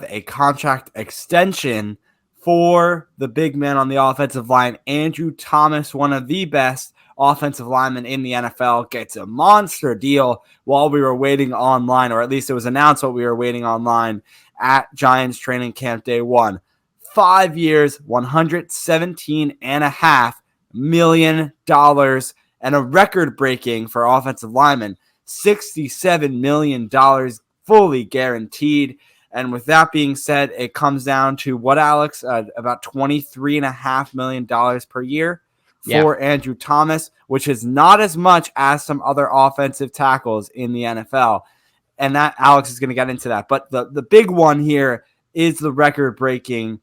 a contract extension for the big man on the offensive line. Andrew Thomas, one of the best offensive linemen in the NFL, gets a monster deal while we were waiting online, or at least it was announced while we were waiting online at Giants training camp day one. 5 years, $117.5 million, and a record breaking for offensive linemen, $67 million fully guaranteed. And with that being said, it comes down to what, Alex? About $23.5 million per year for Andrew Thomas, which is not as much as some other offensive tackles in the NFL. And that Alex is going to get into that. But the big one here is the record-breaking,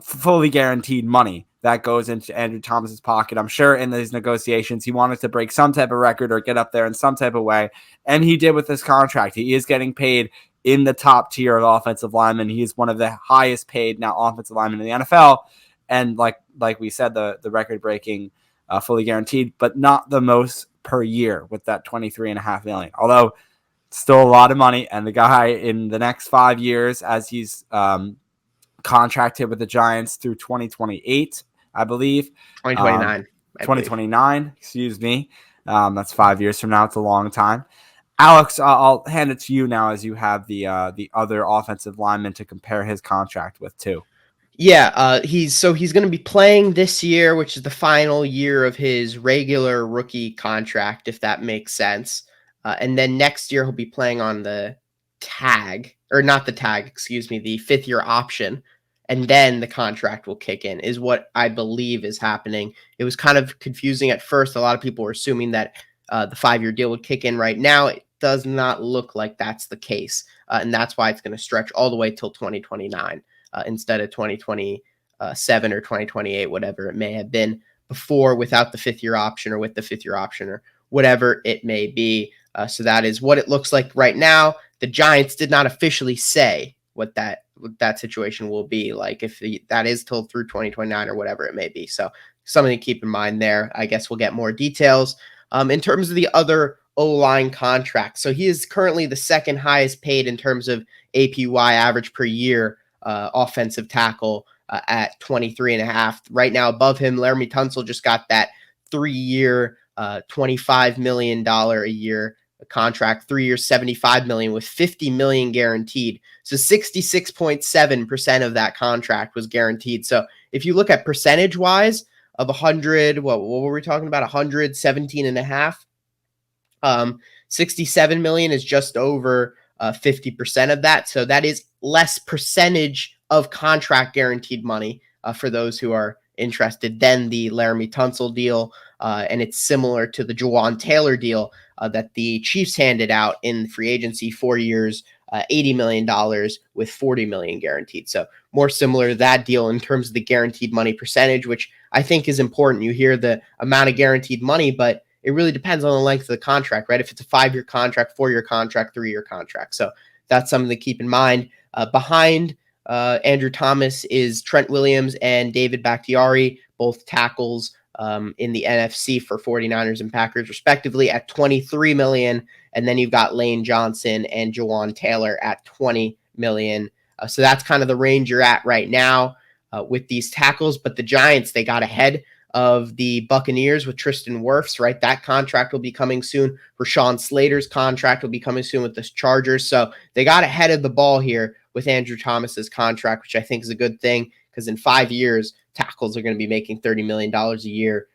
fully guaranteed money that goes into Andrew Thomas's pocket. I'm sure in these negotiations, he wanted to break some type of record or get up there in some type of way. And he did with this contract. He is getting paid in the top tier of offensive linemen. He is one of the highest paid now offensive linemen in the NFL. And like we said, the record-breaking, fully guaranteed, but not the most per year with that $23.5 million. Although still a lot of money. And the guy in the next 5 years, as he's contracted with the Giants through 2028, I believe. 2029. 2029, excuse me. That's 5 years from now. It's a long time. Alex, I'll hand it to you now as you have the other offensive lineman to compare his contract with too. Yeah, he's going to be playing this year, which is the final year of his regular rookie contract, if that makes sense. And then next year he'll be playing on the tag, or not the tag, excuse me, the 5th-year option. And then the contract will kick in, is what I believe is happening. It was kind of confusing at first. A lot of people were assuming that the 5-year deal would kick in right now. It does not look like that's the case. And that's why it's going to stretch all the way till 2029 instead of 2027 or 2028, whatever it may have been before, without the 5th-year option or with the 5th-year option or whatever it may be. So that is what it looks like right now. The Giants did not officially say what that situation will be like, if that is till through 2029 or whatever it may be. So something to keep in mind there. I guess we'll get more details. In terms of the other O-line contract, so he is currently the second highest paid in terms of APY, average per year, offensive tackle, at 23.5. Right now above him, Laremy Tunsil just got that 3-year, $25 million a year contract, 3 years, $75 million with $50 million guaranteed. So 66.7% of that contract was guaranteed. So if you look at percentage wise of 100, what were we talking about? 117.5. 67 million is just over 50% of that. So that is less percentage of contract guaranteed money for those who are interested than the Laremy Tunsil deal. And it's similar to the Jawaan Taylor deal that the Chiefs handed out in free agency, 4 years, $80 million with $40 million guaranteed. So more similar to that deal in terms of the guaranteed money percentage, which I think is important. You hear the amount of guaranteed money, but it really depends on the length of the contract, right? If it's a 5-year contract, 4-year contract, 3-year contract. So that's something to keep in mind. Behind Andrew Thomas is Trent Williams and David Bakhtiari, both tackles in the NFC for 49ers and Packers, respectively, at $23 million. And then you've got Lane Johnson and Jawaan Taylor at $20 million. So that's kind of the range you're at right now with these tackles. But the Giants, they got ahead of the Buccaneers with Tristan Wirfs, right? That contract will be coming soon. Rashawn Slater's contract will be coming soon with the Chargers. So they got ahead of the ball here with Andrew Thomas's contract, which I think is a good thing, because in 5 years, tackles are going to be making $30 million a year,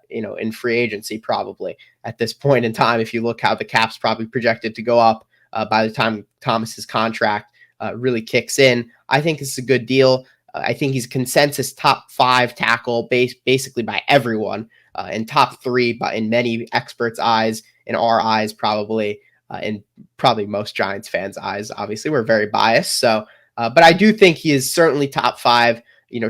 in free agency, probably at this point in time. If you look how the cap's probably projected to go up by the time Thomas's contract really kicks in, I think it's a good deal. I think he's consensus top 5 tackle basically by everyone, and top 3 in many experts' eyes, in our eyes probably, and probably most Giants fans' eyes. Obviously, we're very biased. So, but I do think he is certainly top 5.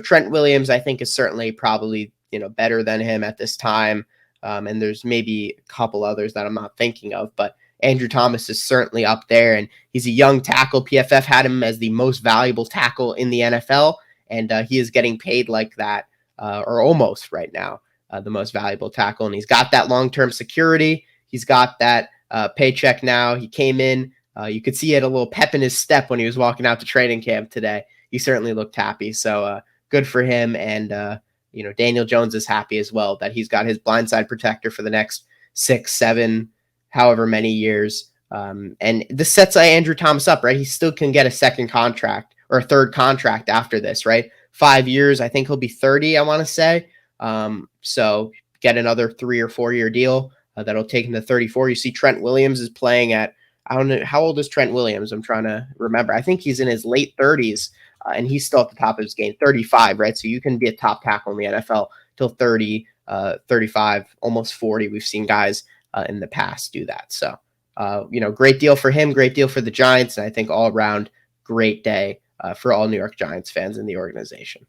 Trent Williams, I think, is certainly probably, better than him at this time. And there's maybe a couple others that I'm not thinking of, but Andrew Thomas is certainly up there, and he's a young tackle. PFF had him as the most valuable tackle in the NFL, and he is getting paid like that, or almost right now, the most valuable tackle. And he's got that long-term security. He's got that paycheck now. He came in You could see he had a little pep in his step when he was walking out to training camp today. He certainly looked happy. So good for him. And, Daniel Jones is happy as well that he's got his blindside protector for the next 6, 7, however many years. And this sets Andrew Thomas up, right? He still can get a second contract or a third contract after this, right? 5 years. I think he'll be 30, I want to say. So get another 3 or 4 year deal that'll take him to 34. You see Trent Williams is playing at, I don't know, how old is Trent Williams? I'm trying to remember. I think he's in his late 30s, and he's still at the top of his game, 35, right? So you can be a top tackle in the NFL till 30, 35, almost 40. We've seen guys in the past do that. So, great deal for him, great deal for the Giants, and I think all around great day for all New York Giants fans in the organization.